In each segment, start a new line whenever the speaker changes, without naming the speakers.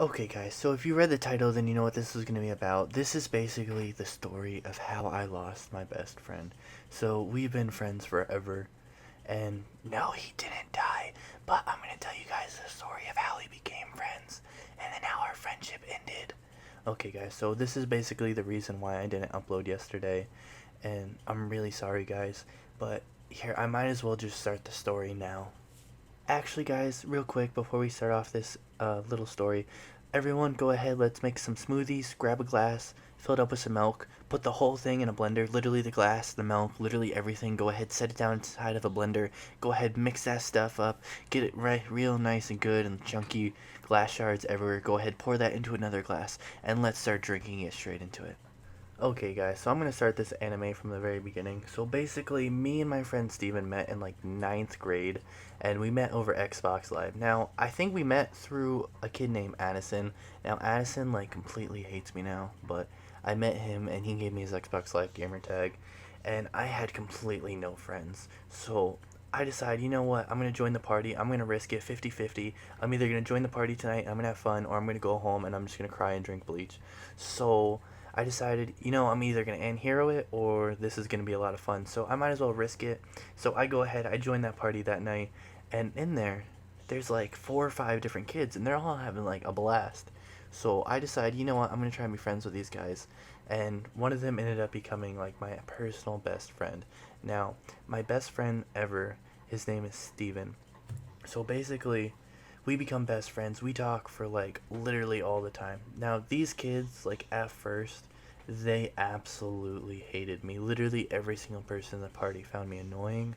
Okay, guys, so if you read the title, then you know what this is going to be about. This is basically the story of how I lost my best friend. So, we've been friends forever, and no, he didn't die, but I'm going to tell you guys the story of how we became friends, and then how our friendship ended. Okay, guys, so this is basically the reason why I didn't upload yesterday, and I'm really sorry, guys, but here, I might as well just start the story now. Actually, guys, real quick before we start off this little story, everyone go ahead, let's make some smoothies. Grab a glass, fill it up with some milk, put the whole thing in a blender. Literally, the glass, the milk, literally everything. Go ahead, set it down inside of a blender. Go ahead, mix that stuff up. Get it right, real nice and good and chunky glass shards everywhere. Go ahead, pour that into another glass, and let's start drinking it straight into it. Okay, guys, so I'm gonna start this anime from the very beginning. So basically, me and my friend Steven met in like ninth grade, and we met over Xbox Live. Now, I think we met through a kid named Addison. Now, Addison like completely hates me now, but I met him and he gave me his Xbox Live gamer tag, and I had completely no friends. So I decided, you know what, I'm gonna join the party. I'm gonna risk it 50-50. I'm either gonna join the party tonight, I'm gonna have fun, or I'm gonna go home and I'm just gonna cry and drink bleach. So I decided, I'm either going to end hero it or this is going to be a lot of fun. So I might as well risk it. So I go ahead, I join that party that night, and in there, there's like 4 or 5 different kids, and they're all having like a blast. So I decide, you know what, I'm going to try and be friends with these guys. And one of them ended up becoming like my personal best friend. Now, my best friend ever, his name is Steven. So basically, we become best friends. We talk for like literally all the time. Now, these kids, like at first, they absolutely hated me. Literally every single person in the party found me annoying.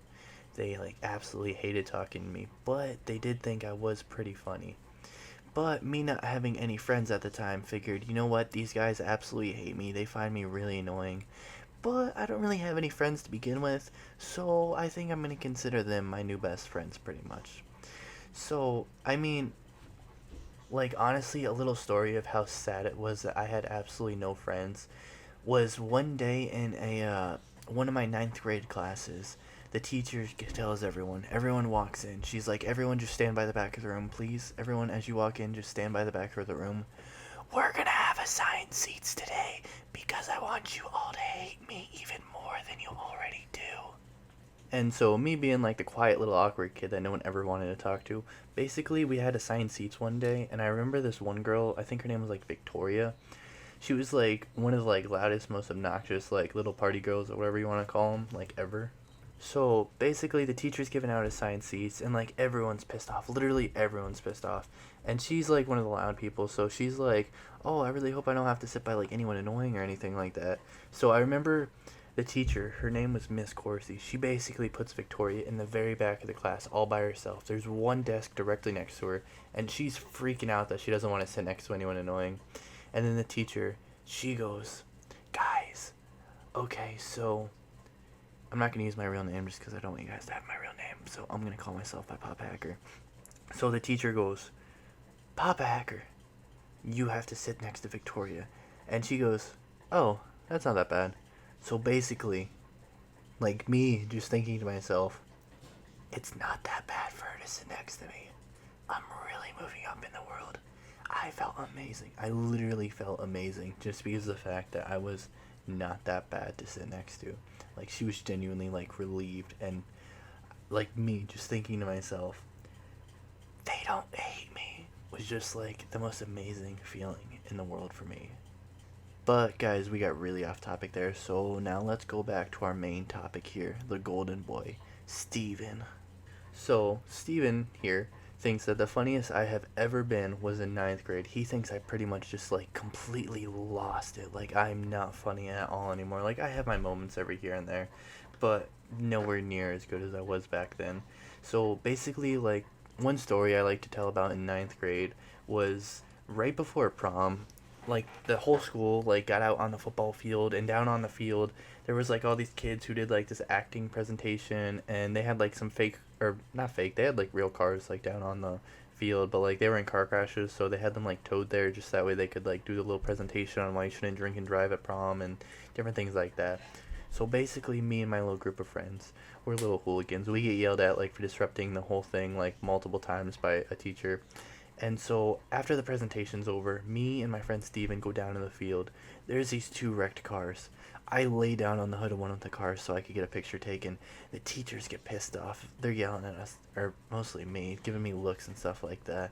They like absolutely hated talking to me, but they did think I was pretty funny. But me not having any friends at the time figured, you know what, these guys absolutely hate me. They find me really annoying. But I don't really have any friends to begin with, so I think I'm gonna consider them my new best friends pretty much. So, I mean, like honestly, a little story of how sad it was that I had absolutely no friends was one day in a one of my ninth grade classes. The teacher tells everyone walks in. She's like, everyone just stand by the back of the room, please. Everyone, as you walk in, just stand by the back of the room. We're gonna have assigned seats today because I want you all to hate me even more than you already do. And so, me being like the quiet little awkward kid that no one ever wanted to talk to, basically, we had assigned seats one day, and I remember this one girl, I think her name was like Victoria. She was like one of the like loudest, most obnoxious, like little party girls or whatever you want to call them, like ever. So basically, the teacher's giving out assigned seats, and like everyone's pissed off. Literally, everyone's pissed off. And she's like one of the loud people, so she's like, "Oh, I really hope I don't have to sit by like anyone annoying or anything like that." So I remember the teacher, her name was Miss Corsi. She basically puts Victoria in the very back of the class all by herself. There's one desk directly next to her, and she's freaking out that she doesn't want to sit next to anyone annoying. And then the teacher, she goes, "Guys, okay, so I'm not going to use my real name just because I don't want you guys to have my real name. So I'm going to call myself by Papa Hacker." So the teacher goes, "Papa Hacker, you have to sit next to Victoria." And she goes, "Oh, that's not that bad." So basically, like me just thinking to myself, it's not that bad for her to sit next to me. I'm really moving up in the world. I felt amazing. I literally felt amazing just because of the fact that I was not that bad to sit next to. Like she was genuinely like relieved, and like me just thinking to myself, they don't hate me, was just like the most amazing feeling in the world for me. But guys, we got really off topic there, so now let's go back to our main topic here, the golden boy, Steven. So, Steven here thinks that the funniest I have ever been was in ninth grade. He thinks I pretty much just like completely lost it. Like, I'm not funny at all anymore. Like, I have my moments every here and there, but nowhere near as good as I was back then. So, basically, like, one story I like to tell about in ninth grade was right before prom. Like, the whole school, like, got out on the football field, and down on the field, there was like all these kids who did like this acting presentation, and they had like some fake, or not fake, they had like real cars like down on the field, but like they were in car crashes, so they had them like towed there just that way they could like do the little presentation on why you shouldn't drink and drive at prom and different things like that. So basically, me and my little group of friends, we're little hooligans. We get yelled at like for disrupting the whole thing like multiple times by a teacher, And so after the presentation's over, me and my friend Steven go down to the field. There's these two wrecked cars. I lay down on the hood of one of the cars so I could get a picture taken. The teachers get pissed off. They're yelling at us, or mostly me, giving me looks and stuff like that.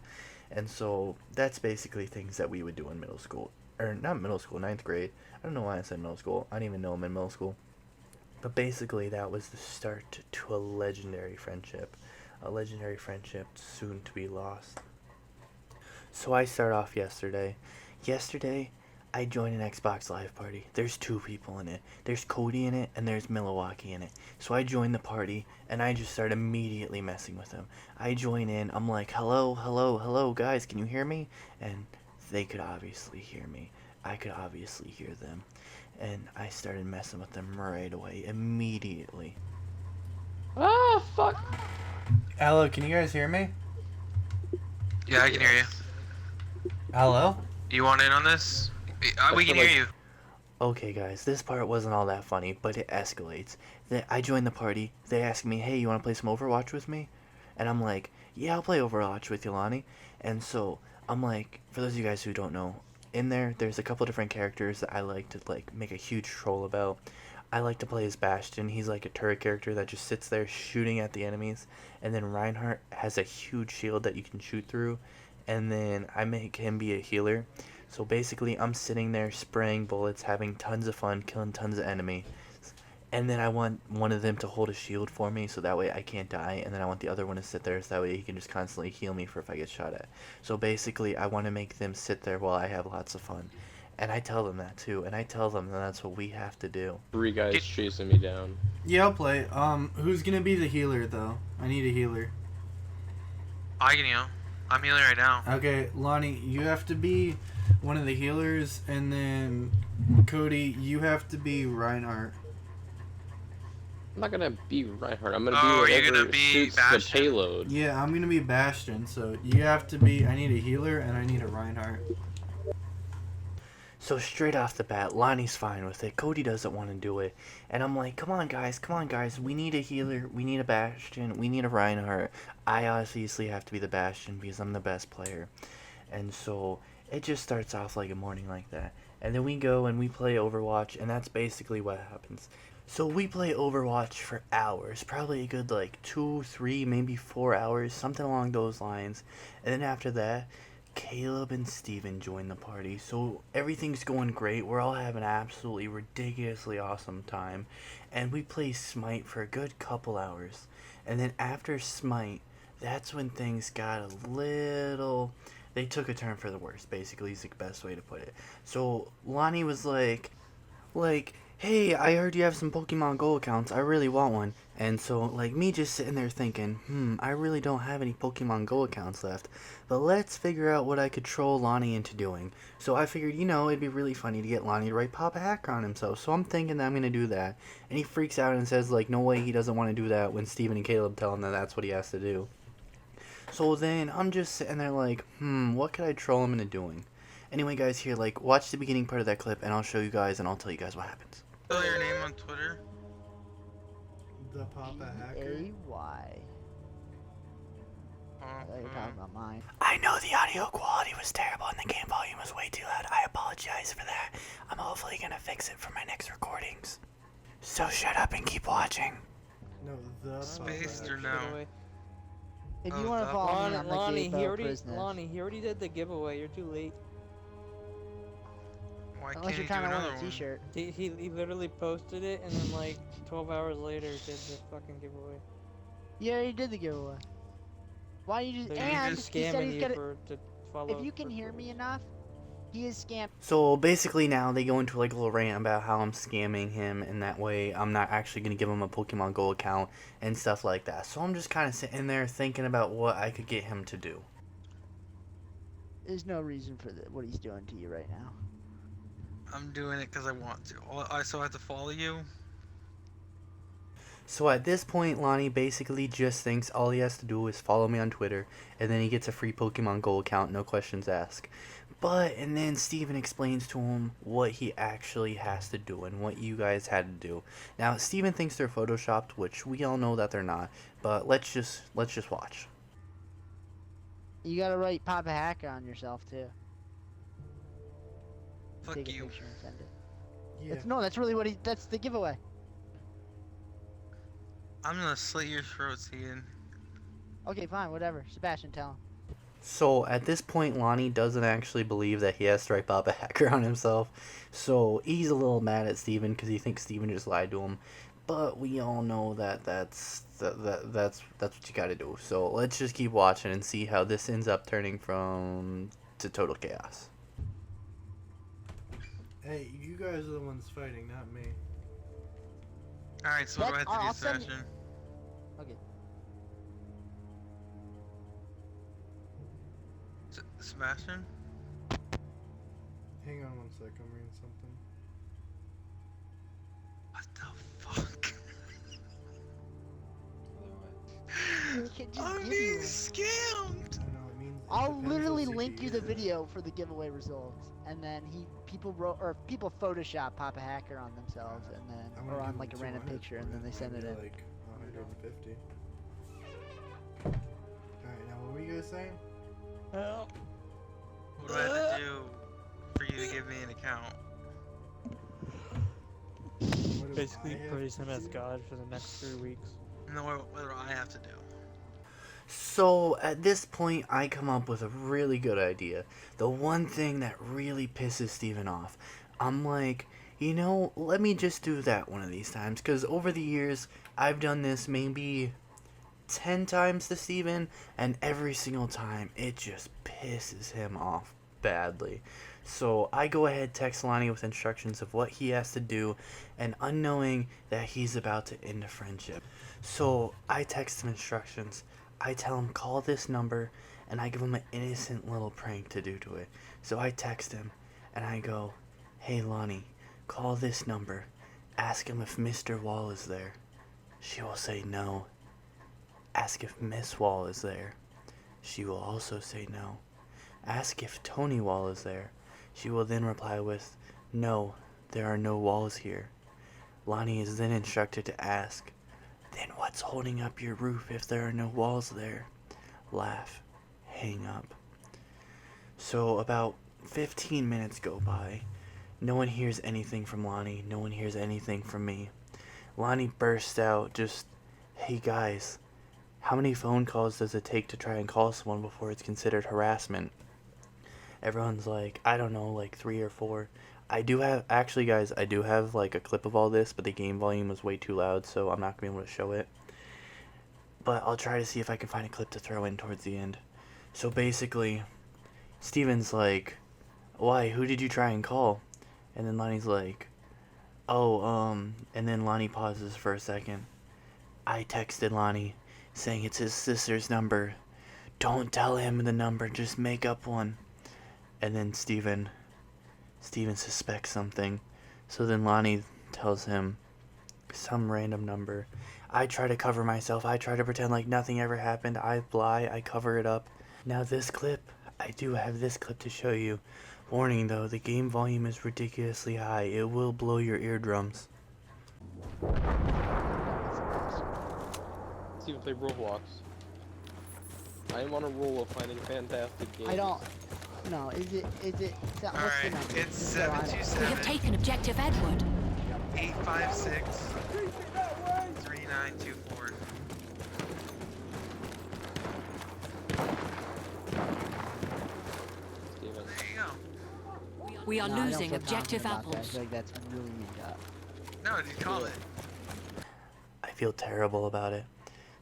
And so that's basically things that we would do in middle school. Or not middle school, ninth grade. I don't know why I said middle school. I didn't even know I'm in middle school. But basically, that was the start to a legendary friendship. A legendary friendship soon to be lost. So I start off yesterday. Yesterday, I joined an Xbox Live party. There's two people in it. There's Cody in it, and there's Milwaukee in it. So I joined the party, and I just start immediately messing with them. I join in. I'm like, hello, hello, hello, guys, can you hear me? And they could obviously hear me. I could obviously hear them. And I started messing with them right away, immediately.
Ah, fuck.
Hello, can you guys hear me?
Yeah, I can hear you.
Hello?
You want in on this? We can hear you.
Okay, guys, this part wasn't all that funny, but it escalates. I join the party. They ask me, hey, you want to play some Overwatch with me? And I'm like, yeah, I'll play Overwatch with you, Lonnie. And so I'm like, for those of you guys who don't know, in there's a couple different characters that I like to make a huge troll about. I like to play as Bastion. He's like a turret character that just sits there shooting at the enemies. And then Reinhardt has a huge shield that you can shoot through. And then I make him be a healer. So basically, I'm sitting there spraying bullets, having tons of fun, killing tons of enemies. And then I want one of them to hold a shield for me so that way I can't die. And then I want the other one to sit there so that way he can just constantly heal me for if I get shot at. So basically, I want to make them sit there while I have lots of fun. And I tell them that too. And I tell them that that's what we have to do.
3 guys chasing me down.
Yeah, I'll play. Who's gonna be the healer though? I need a healer.
I can heal. I'm healing right now.
Okay, Lonnie, you have to be one of the healers, and then Cody, you have to be Reinhardt.
I'm not gonna be Reinhardt. I'm gonna
Oh,
be
you're
whatever
gonna be
suits
Bastion?
the payload.
Yeah, I'm gonna be Bastion, so you have to be. I need a healer and I need a Reinhardt.
So straight off the bat, Lonnie's fine with it. Cody doesn't want to do it. And I'm like, come on guys, we need a healer, we need a Bastion, we need a Reinhardt. I obviously have to be the Bastion because I'm the best player. And so it just starts off like a morning like that. And then we go and we play Overwatch, and that's basically what happens. So we play Overwatch for hours, probably a good like 2, 3, maybe 4 hours, something along those lines. And then after that, Caleb and Steven join the party, so everything's going great. We're all having an absolutely ridiculously awesome time, and we play Smite for a good couple hours. And then after Smite, that's when things got a little... They took a turn for the worse, basically, is the best way to put it. So Lonnie was like, hey, I heard you have some Pokemon Go accounts. I really want one. And so, like, me just sitting there thinking, I really don't have any Pokemon Go accounts left. But let's figure out what I could troll Lonnie into doing. So I figured, it'd be really funny to get Lonnie to write Papa Hacker on himself. So I'm thinking that I'm going to do that. And he freaks out and says, like, no way he doesn't want to do that when Steven and Caleb tell him that that's what he has to do. So then I'm just sitting there like, what could I troll him into doing? Anyway, guys, here, like, watch the beginning part of that clip, and I'll show you guys, and I'll tell you guys what happens.
Spell your name on Twitter.
The Papa Hacker.
A-Y. I thought you were talking about mine.
I know the audio quality was terrible and the game volume was way too loud. I apologize for that. I'm hopefully gonna fix it for my next recordings. So shut up and keep watching.
No, the
Spaced
Papa
or
Hacker.
no?
If
Oh,
you want to
the-
follow me, I'm the
Lonnie,
Gapo
he already did the giveaway. You're too late.
Why
Unless
can't
you're
you do
trying to win
another
a
one?
T-shirt.
He literally posted it, and then like 12 hours later did the fucking giveaway.
You already did the giveaway. Why you just
So he's
and
just
he said
scamming
he's
you
gonna.
to follow.
If you can hear me enough, he is scam.
So basically now they go into like a little rant about how I'm scamming him, and that way I'm not actually gonna give him a Pokemon Go account and stuff like that. So I'm just kind of sitting there thinking about what I could get him to do.
There's no reason for what he's doing to you right now.
I'm doing it because I want to. I still have to follow you.
So at this point, Lonnie basically just thinks all he has to do is follow me on Twitter, and then he gets a free Pokemon Go account, no questions asked. And then Steven explains to him what he actually has to do and what you guys had to do. Now, Steven thinks they're photoshopped, which we all know that they're not, but let's just watch.
You gotta write Papa Hacker on yourself too.
Fuck
Take a
you.
picture and send it.
Yeah.
That's really what that's the giveaway.
I'm gonna slit your throat, Ian.
Okay, fine, whatever. Sebastian, tell him.
So at this point, Lonnie doesn't actually believe that he has to write Bob a hacker on himself. So he's a little mad at Steven because he thinks Steven just lied to him. But we all know that that's what you got to do. So let's just keep watching and see how this ends up turning from to total chaos.
Hey, you guys are the ones fighting, not me.
Alright, so what do I have to
I'll
do,
send-
Sebastian?
Okay.
Sebastian?
Hang on one sec, I'm reading something.
What the fuck?
I can't just
I'm
give
being
you one.
scammed!
I know, it means it
I'll
depends
literally
what
link
CPU
you the
it is.
video for the giveaway results, and then people Photoshop Papa Hacker on themselves, and then
I'm gonna
or on
give
like a
them
random
200
picture,
for
and then
it,
they send it
maybe
in.
like 150. Alright, now what were you guys saying?
Well,
What do I have to do for you to give me an account?
What do
basically
I have
praise
to
him as
do?
God for the next 3 weeks.
No, what do I have to do?
So at this point, I come up with a really good idea. The one thing that really pisses Steven off. I'm like, let me just do that one of these times. Because over the years, I've done this maybe 10 times to Steven, and every single time, it just pisses him off badly. So I go ahead, text Lonnie with instructions of what he has to do, and unknowing that he's about to end a friendship. So I text him instructions. I tell him, call this number, and I give him an innocent little prank to do to it. So I text him, and I go, hey Lonnie, call this number. Ask him if Mr. Wall is there. She will say no. Ask if Miss Wall is there. She will also say no. Ask if Tony Wall is there. She will then reply with, no, there are no walls here. Lonnie is then instructed to ask, then what's holding up your roof if there are no walls there? Laugh. Hang up. So about 15 minutes go by. No one hears anything from Lonnie. No one hears anything from me. Lonnie bursts out just, hey guys, how many phone calls does it take to try and call someone before it's considered harassment? Everyone's like, I don't know, like 3 or 4. Actually guys, I do have like a clip of all this, but the game volume was way too loud, so I'm not going to be able to show it. But I'll try to see if I can find a clip to throw in towards the end. So basically, Steven's like, why, who did you try and call? And then Lonnie's like, and then Lonnie pauses for a second. I texted Lonnie, saying it's his sister's number. Don't tell him the number, just make up one. And then Steven suspects something. So then Lonnie tells him some random number. I try to cover myself. I try to pretend like nothing ever happened. I lie. I cover it up. Now this clip, I do have this clip to show you. Warning though, the game volume is ridiculously high. It will blow your eardrums.
Let's even play Roblox. I am on a roll of finding fantastic games.
I don't. No, is it? What's the
Alright,
number?
it's
Just so I know.
We have
727
taken objective Edward.
856 3924.
Steven.
There you go.
We are
No, I don't
losing
feel
objective
confident about that. I
apples.
feel like that's really made up.
No, did you call it?
I feel terrible about it.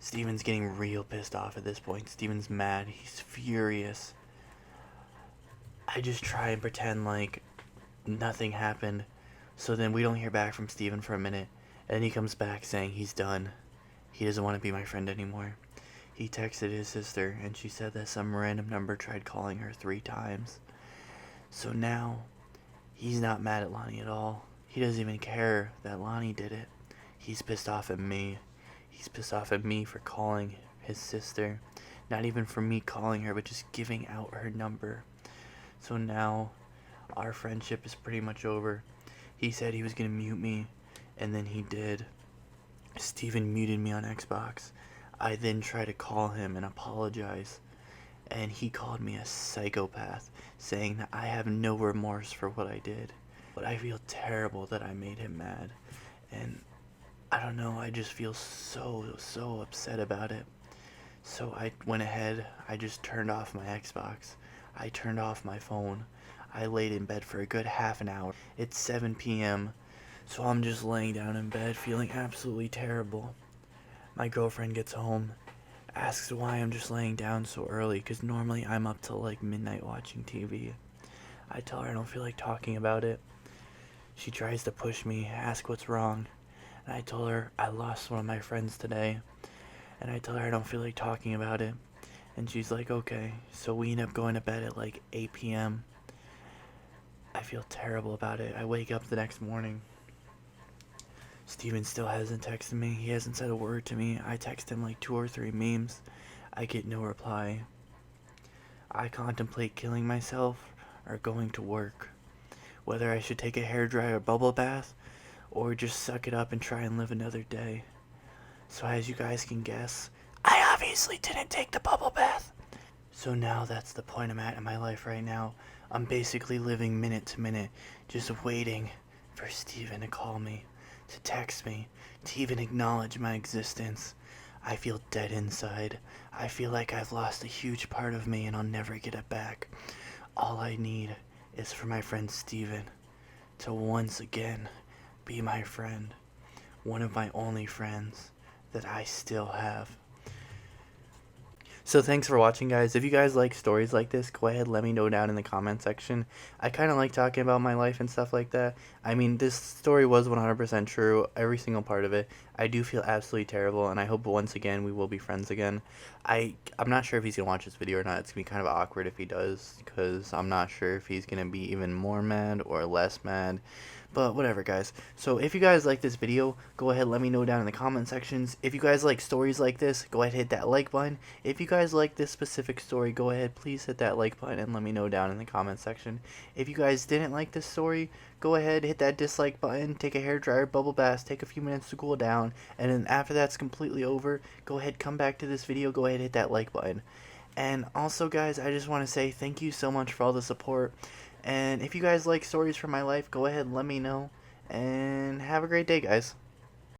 Steven's getting real pissed off at this point. Steven's mad. He's furious. I just try and pretend like nothing happened. So then we don't hear back from Steven for a minute. And then he comes back saying he's done. He doesn't want to be my friend anymore. He texted his sister and she said that some random number tried calling her 3 times. So now he's not mad at Lonnie at all. He doesn't even care that Lonnie did it. He's pissed off at me. He's pissed off at me for calling his sister. Not even for me calling her, but just giving out her number. So now our friendship is pretty much over. He said he was going to mute me, and then he did. Steven muted me on Xbox. I then tried to call him and apologize. and he called me a psychopath, saying that I have no remorse for what I did. But I feel terrible that I made him mad, and I don't know, I just feel so upset about it. So I went ahead, I just turned off my Xbox, I turned off my phone, I laid in bed for a good half an hour. It's 7 p.m., so I'm just laying down in bed feeling absolutely terrible. My girlfriend gets home, asks why I'm just laying down so early, because normally I'm up till like midnight watching TV. I tell her I don't feel like talking about it. She tries to push me, ask what's wrong, and I told her I lost one of my friends today, and I tell her I don't feel like talking about it, and she's like, okay. So we end up going to bed at like 8 p.m. I feel terrible about it. I wake up the next morning. Steven still hasn't texted me. He hasn't said a word to me. I text him like 2 or 3 memes. I get no reply. I contemplate killing myself or going to work. Whether I should take a hairdryer bubble bath or just suck it up and try and live another day. So as you guys can guess, I obviously didn't take the bubble bath. So now that's the point I'm at in my life right now. I'm basically living minute to minute, just waiting for Steven to call me, to text me, to even acknowledge my existence. I feel dead inside. I feel like I've lost a huge part of me and I'll never get it back. All I need is for my friend Steven to once again be my friend. One of my only friends that I still have. So thanks for watching, guys. If you guys like stories like this, go ahead, let me know down in the comment section. I kind of like talking about my life and stuff like that. I mean, this story was 100% true, every single part of it. I do feel absolutely terrible, and I hope once again we will be friends again. I'm not sure if he's going to watch this video or not. It's going to be kind of awkward if he does, because I'm not sure if he's going to be even more mad or less mad. But whatever, guys. So if you guys like this video, go ahead, let me know down in the comment sections. If you guys like stories like this, go ahead, hit that like button. If you guys like this specific story, go ahead, please hit that like button and let me know down in the comment section. If you guys didn't like this story, go ahead, hit that dislike button, take a hairdryer, bubble bath, take a few minutes to cool down, and then after that's completely over, go ahead, come back to this video, go ahead, hit that like button. And also, guys, I just want to say thank you so much for all the support. And if you guys like stories from my life, go ahead and let me know. And have a great day, guys.